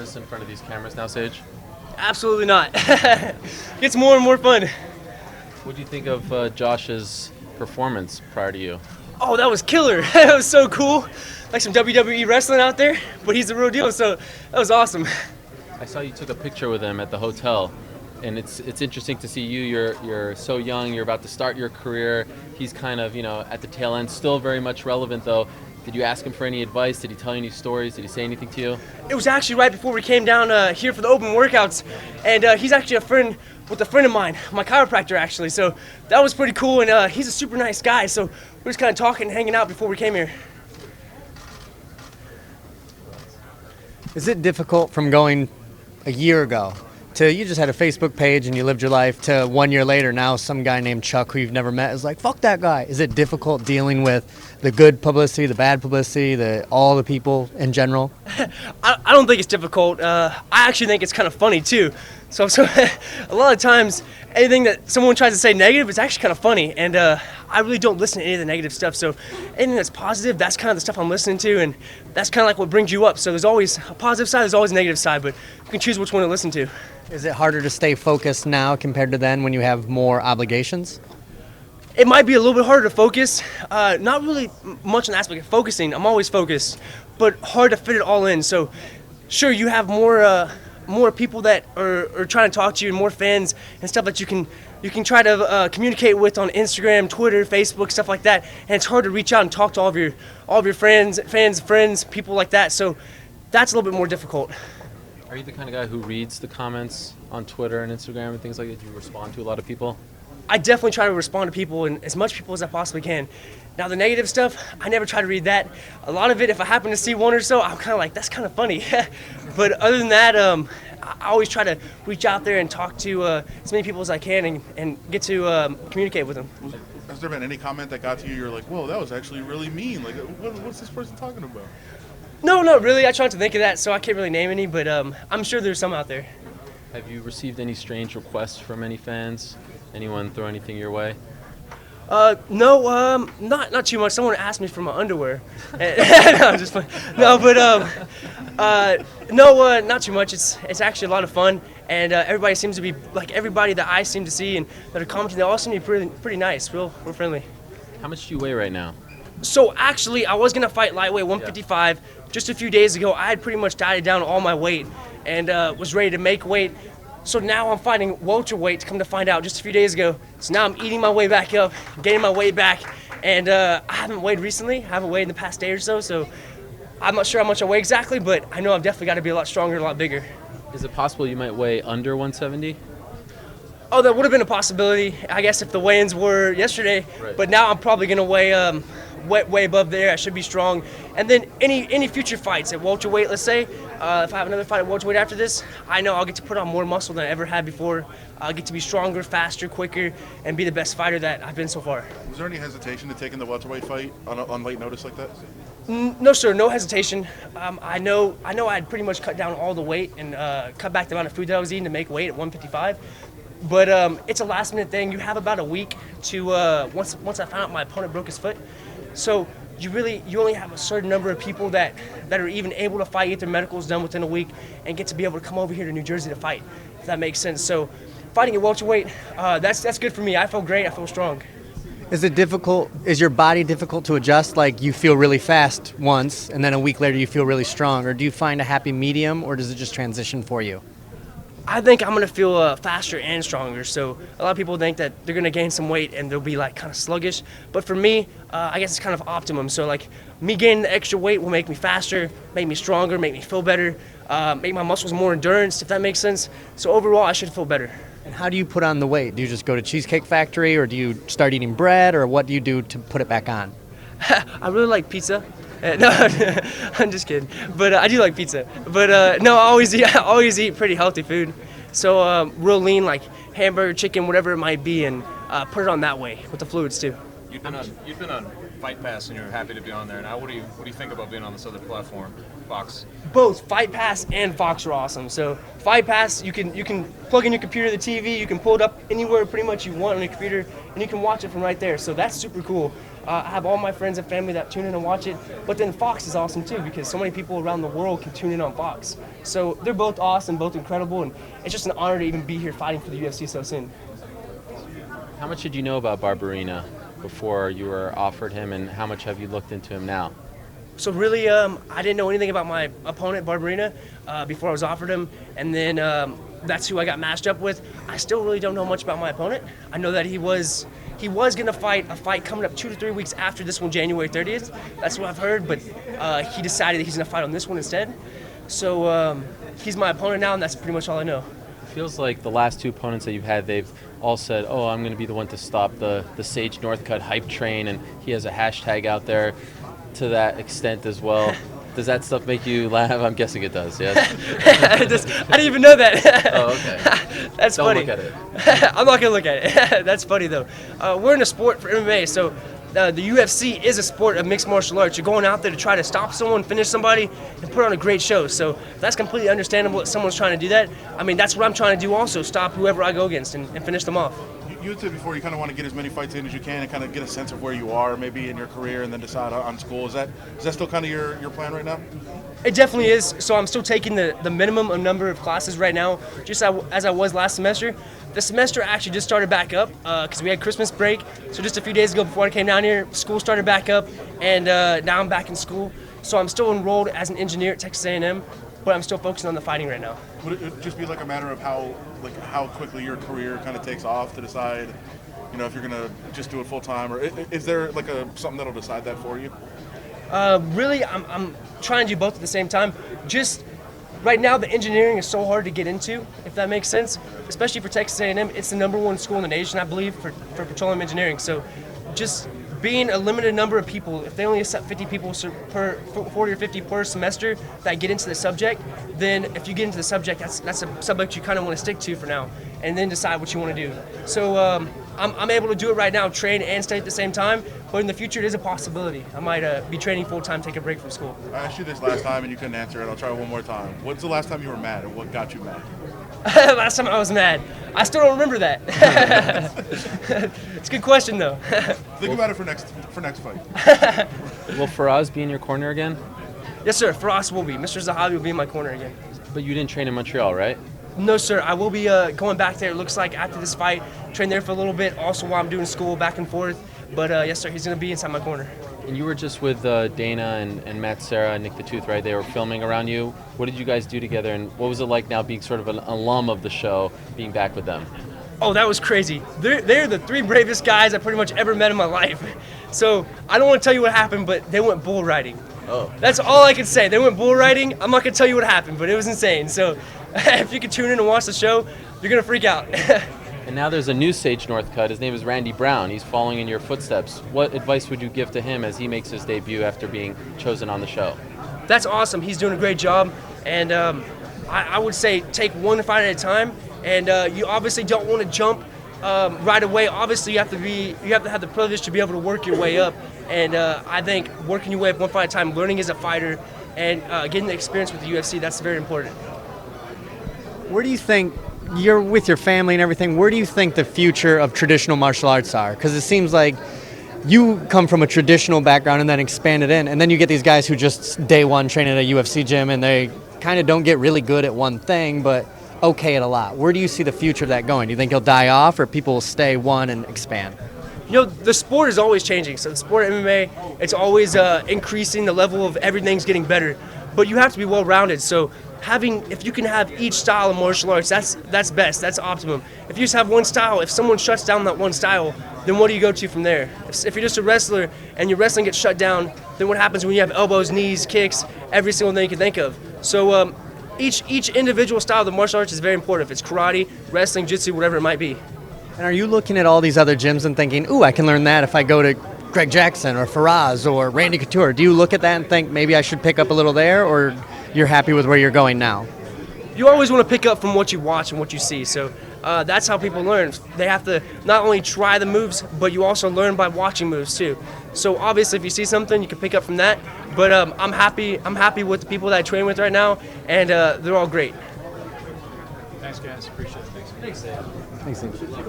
nervous in front of these cameras now, Sage? Absolutely not. It's more and more fun. What do you think of Josh's performance prior to you? Oh, that was killer. That was so cool. Like some WWE wrestling out there, but he's the real deal, so that was awesome. I saw you took a picture with him at the hotel, and it's interesting to see you. You're so young. You're about to start your career. He's kind of, at the tail end, still very much relevant, though. Did you ask him for any advice? Did he tell you any stories? Did he say anything to you? It was actually right before we came down here for the open workouts, and he's actually a friend with a friend of mine, my chiropractor, actually. So that was pretty cool, and he's a super nice guy. So we were just kind of talking and hanging out before we came here. Is it difficult from going a year ago to you just had a Facebook page and you lived your life to 1 year later now some guy named Chuck who you've never met is like, fuck that guy? Is it difficult dealing with the good publicity, the bad publicity, all the people in general? I don't think it's difficult. I actually think it's kind of funny too. So a lot of times, anything that someone tries to say negative is actually kind of funny, and I really don't listen to any of the negative stuff. So anything that's positive, that's kind of the stuff I'm listening to, and that's kind of like what brings you up. So there's always a positive side, there's always a negative side, but you can choose which one to listen to. Is it harder to stay focused now compared to then when you have more obligations? It might be a little bit harder to focus. Not really much on the aspect of focusing. I'm always focused, but hard to fit it all in. So sure, you have more people that are trying to talk to you, and more fans and stuff that you can try to communicate with on Instagram, Twitter, Facebook, stuff like that. And it's hard to reach out and talk to all of your friends, people like that. So that's a little bit more difficult. Are you the kind of guy who reads the comments on Twitter and Instagram and things like that? Do you respond to a lot of people? I definitely try to respond to people, and as much people as I possibly can. Now, the negative stuff, I never try to read that. A lot of it, if I happen to see one or so, I'm kind of like, that's kind of funny. But other than that, I always try to reach out there and talk to as many people as I can and get to communicate with them. Has there been any comment that got to you, you're like, whoa, that was actually really mean? Like, what's this person talking about? No, not really. I try not to think of that, so I can't really name any, but I'm sure there's some out there. Have you received any strange requests from any fans? Anyone throw anything your way? No, not too much. Someone asked me for my underwear. No, I'm just playing. No, but no, not too much. It's actually a lot of fun, and everybody seems to be like everybody that I seem to see and that are commenting. They all seem to be pretty nice, real friendly. How much do you weigh right now? So actually, I was gonna fight lightweight 155 just a few days ago. I had pretty much dieted down all my weight and was ready to make weight. So now I'm fighting welterweight, come to find out, just a few days ago. So now I'm eating my way back up, getting my weight back, and I haven't weighed recently. I haven't weighed in the past day or so, so I'm not sure how much I weigh exactly, but I know I've definitely got to be a lot stronger, a lot bigger. Is it possible you might weigh under 170? Oh, that would have been a possibility, I guess, if the weigh-ins were yesterday. Right. But now I'm probably going to weigh way above there. I should be strong. And then any future fights at welterweight, let's say, if I have another fight at welterweight after this, I know I'll get to put on more muscle than I ever had before. I'll get to be stronger, faster, quicker, and be the best fighter that I've been so far. Was there any hesitation to taking the welterweight fight on late notice like that? No, sir, no hesitation. I know I had pretty much cut down all the weight and cut back the amount of food that I was eating to make weight at 155. But it's a last-minute thing. You have about a week to once I found out my opponent broke his foot. So you only have a certain number of people that are even able to fight, get their medicals done within a week, and get to be able to come over here to New Jersey to fight, if that makes sense. So fighting at welterweight, that's good for me. I feel great. I feel strong. Is it difficult? Is your body difficult to adjust? Like you feel really fast once, and then a week later you feel really strong, or do you find a happy medium, or does it just transition for you? I think I'm going to feel faster and stronger. So a lot of people think that they're going to gain some weight and they'll be like kind of sluggish. But for me, I guess it's kind of optimum. So like me gaining the extra weight will make me faster, make me stronger, make me feel better, make my muscles more endurance, if that makes sense. So overall, I should feel better. And how do you put on the weight? Do you just go to Cheesecake Factory, or do you start eating bread, or what do you do to put it back on? I really like pizza. No, I'm just kidding. But I do like pizza. But no, I always eat pretty healthy food. So real lean, like hamburger, chicken, whatever it might be, and put it on that way with the fluids too. You've been on Fight Pass, and you're happy to be on there. Now, what do you think about being on this other platform, Fox? Both Fight Pass and Fox are awesome. So Fight Pass, you can plug in your computer to the TV, you can pull it up anywhere pretty much you want on your computer, and you can watch it from right there. So that's super cool. I have all my friends and family that tune in and watch it. But then Fox is awesome too, because so many people around the world can tune in on Fox. So they're both awesome, both incredible, and it's just an honor to even be here fighting for the UFC so soon. How much did you know about Barberena before you were offered him, and how much have you looked into him now? So really, I didn't know anything about my opponent, Barberena, before I was offered him. And then that's who I got matched up with. I still really don't know much about my opponent. I know that he was going to fight a fight coming up 2 to 3 weeks after this one, January 30th. That's what I've heard, but he decided that he's going to fight on this one instead. So he's my opponent now, and that's pretty much all I know. It feels like the last 2 opponents that you've had, they've all said, oh, I'm going to be the one to stop the Sage Northcutt hype train, and he has a hashtag out there to that extent as well. Does that stuff make you laugh? I'm guessing it does, yes? I didn't even know that. Oh, okay. That's Don't funny. look at it. I'm not going to look at it. That's funny, though. We're in a sport for MMA, so the UFC is a sport of mixed martial arts. You're going out there to try to stop someone, finish somebody, and put on a great show. So that's completely understandable that someone's trying to do that. I mean, that's what I'm trying to do also, stop whoever I go against and finish them off. You had said before you kind of want to get as many fights in as you can and kind of get a sense of where you are maybe in your career and then decide on school. Is that still kind of your plan right now? It definitely is. So I'm still taking the minimum number of classes right now, just as I was last semester. The semester actually just started back up because we had Christmas break. So just a few days ago before I came down here, school started back up, and now I'm back in school. So I'm still enrolled as an engineer at Texas A&M, but I'm still focusing on the fighting right now. Would it just be like a matter of how quickly your career kind of takes off to decide, if you're gonna just do it full time, or is there like something that'll decide that for you? Really, I'm trying to do both at the same time. Just right now, the engineering is so hard to get into, if that makes sense. Especially for Texas A&M, it's the #1 school in the nation, I believe, for petroleum engineering. So, just being a limited number of people, if they only accept 50 people per 40 or 50 per semester that get into the subject, then if you get into the subject, that's a subject you kind of want to stick to for now, and then decide what you want to do. So I'm able to do it right now, train and study at the same time, but in the future it is a possibility. I might be training full time, take a break from school. I asked you this last time and you couldn't answer it. I'll try one more time. When's the last time you were mad, or what got you mad? Last time I was mad. I still don't remember that. It's a good question, though. Think about it for next fight. Will Faraz be in your corner again? Yes, sir. Faraz will be. Mr. Zahabi will be in my corner again. But you didn't train in Montreal, right? No, sir. I will be going back there, it looks like, after this fight. Train there for a little bit, also while I'm doing school, back and forth. But, yes, sir, he's going to be inside my corner. And you were just with Dana and Matt Serra and Nick the Tooth, right? They were filming around you. What did you guys do together, and what was it like now being sort of an alum of the show, being back with them? Oh, that was crazy. They're the 3 bravest guys I pretty much ever met in my life. So I don't want to tell you what happened, but they went bull riding. Oh. That's all I can say. They went bull riding. I'm not going to tell you what happened, but it was insane. So if you could tune in and watch the show, you're going to freak out. And now there's a new Sage Northcutt. His name is Randy Brown. He's following in your footsteps. What advice would you give to him as he makes his debut after being chosen on the show? That's awesome. He's doing a great job. And I would say take one fight at a time. And you obviously don't want to jump right away. Obviously, you have to have the privilege to be able to work your way up. And I think working your way up one fight at a time, learning as a fighter, and getting the experience with the UFC, that's very important. Where do you think, you're with your family and everything, where do you think the future of traditional martial arts are? Because it seems like you come from a traditional background and then expanded in, and then you get these guys who just day one train at a UFC gym and they kind of don't get really good at one thing, but okay at a lot. Where do you see the future of that going? Do you think it'll die off, or people will stay one and expand? The sport is always changing. So the sport of MMA, it's always increasing. The level of everything's getting better. But you have to be well-rounded. So if you can have each style of martial arts, that's best. That's optimum. If you just have one style, if someone shuts down that one style, then what do you go to from there? If you're just a wrestler and your wrestling gets shut down, then what happens when you have elbows, knees, kicks, every single thing you can think of? So each individual style of the martial arts is very important. If it's karate, wrestling, jiu-jitsu, whatever it might be. And are you looking at all these other gyms and thinking, ooh, I can learn that if I go to Greg Jackson or Faraz or Randy Couture? Do you look at that and think maybe I should pick up a little there, or you're happy with where you're going now? You always want to pick up from what you watch and what you see. So that's how people learn. They have to not only try the moves, but you also learn by watching moves too. So obviously, if you see something, you can pick up from that. But I'm happy with the people that I train with right now, and they're all great. Thanks, guys. Appreciate it. Thanks. Thanks.